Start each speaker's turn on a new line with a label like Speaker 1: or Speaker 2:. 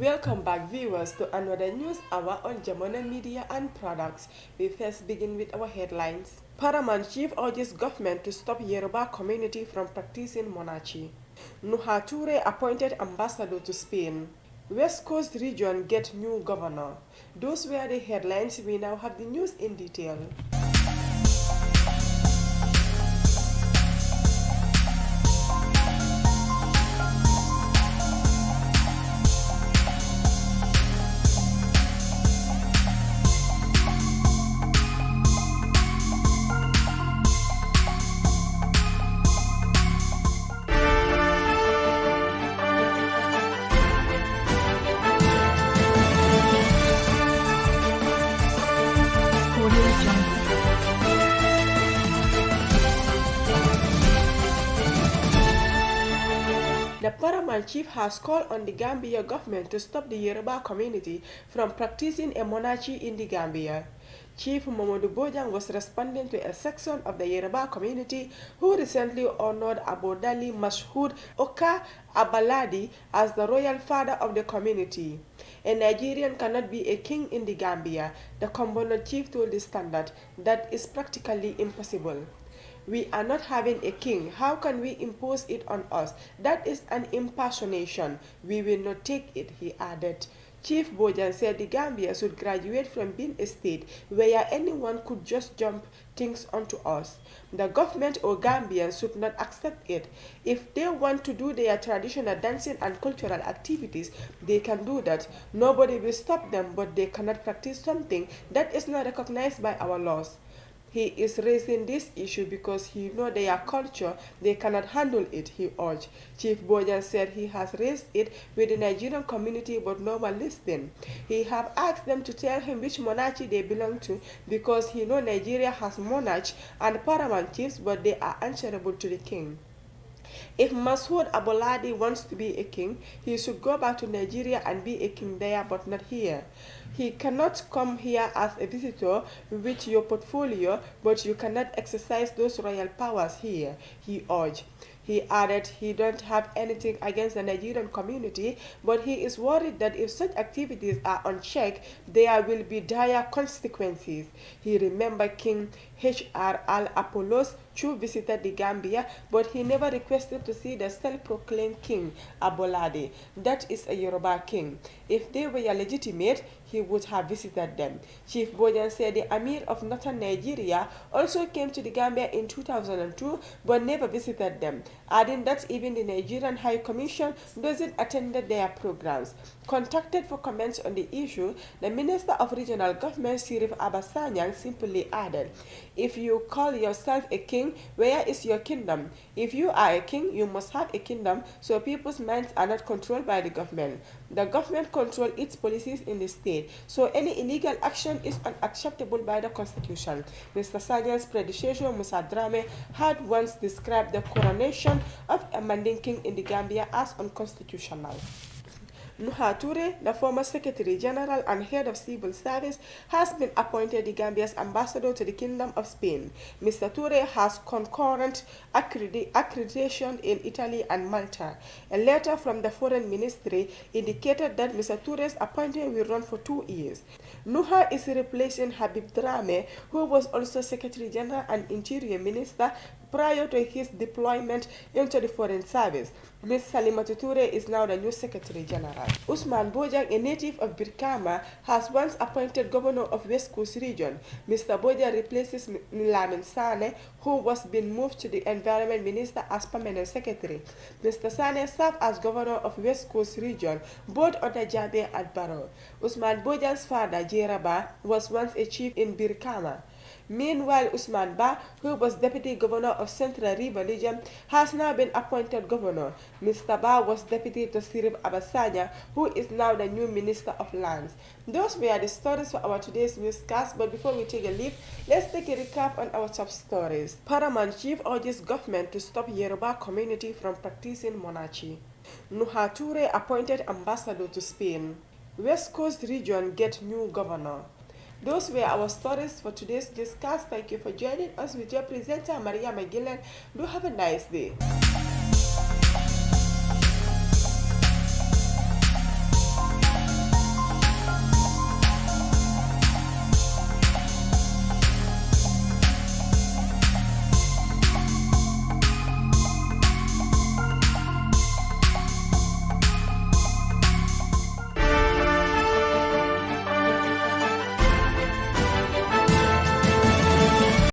Speaker 1: Welcome back viewers to another news hour on Jamano Media and Products. We first begin with our headlines. Paramount Chief urges government to stop Yoruba community from practicing monarchy. Nuha Ture appointed ambassador to Spain. West Coast region get new governor. Those were the headlines. We now have the news in detail. The Paramount Chief has called on the Gambia government to stop the Yoruba community from practicing a monarchy in the Gambia. Chief Momodu Bojang was responding to a section of the Yoruba community who recently honored Abodali Mashhud Oka Abaladi as the royal father of the community. A Nigerian cannot be a king in the Gambia, the Kombono chief told the Standard. That is practically impossible. We are not having a king. How can we impose it on us? That is an impersonation. We will not take it, he added. Chief Bojang said the Gambia should graduate from being a state where anyone could just jump things onto us. The government or Gambians should not accept it. If they want to do their traditional dancing and cultural activities, they can do that. Nobody will stop them, but they cannot practice something that is not recognized by our laws. He is raising this issue because he knows their culture, they cannot handle it, he urged. Chief Bojang said he has raised it with the Nigerian community but no one listened. He have asked them to tell him which monarchy they belong to because he knows Nigeria has monarchs and paramount chiefs but they are answerable to the king. If Masoud Aboladi wants to be a king, he should go back to Nigeria and be a king there, but not here. He cannot come here as a visitor with your portfolio, but you cannot exercise those royal powers here, he urged. He added he don't have anything against the Nigerian community, but he is worried that if such activities are unchecked, there will be dire consequences. He remembered King H.R. Al-Apollos who visited the Gambia, but he never requested to see the self-proclaimed King Abolade. That is a Yoruba king. If they were legitimate, he would have visited them. Chief Bojang said the Amir of Northern Nigeria also came to the Gambia in 2002 but never visited them, adding that even the Nigerian High Commission doesn't attend their programs. Contacted for comments on the issue, the Minister of Regional Government Sirif Abasanyang simply added, "If you call yourself a king, where is your kingdom? If you are a king, you must have a kingdom, so people's minds are not controlled by the government. The government controls its policies in the state, so any illegal action is unacceptable by the constitution." Mr. Sanyang's predecessor, Musa Drame, had once described the coronation of a Manding king in the Gambia as unconstitutional. Nuha Ture, the former Secretary General and Head of Civil Service, has been appointed the Gambia's ambassador to the Kingdom of Spain. Mr. Ture has concurrent accreditation in Italy and Malta. A letter from the Foreign Ministry indicated that Mr. Ture's appointment will run for 2 years. Nuha is replacing Habib Drame, who was also Secretary General and Interior Minister prior to his deployment into the Foreign Service. Ms. Salimatu Ture is now the new Secretary General. Usman Bojang, a native of Birkama, has once appointed Governor of West Coast Region. Mr. Bojang replaces Lamin Sane, who was being moved to the Environment Minister as Permanent Secretary. Mr. Sane served as Governor of West Coast Region, both under Jabe and Barrow. Usman Bojang's father, Jeraba, was once a chief in Birkama. Meanwhile, Usman Ba, who was Deputy Governor of Central River Region, has now been appointed Governor. Mr. Ba was Deputy to Sirif Abasanya, who is now the new Minister of Lands. Those were the stories for our today's newscast, but before we take a leave, let's take a recap on our top stories. Paramount Chief urges government to stop Yoruba community from practicing monarchy. Nuha Ture appointed ambassador to Spain. West Coast region get new governor. Those were our stories for today's newscast. Thank you for joining us with your presenter, Maria McGillen. Do have a nice day.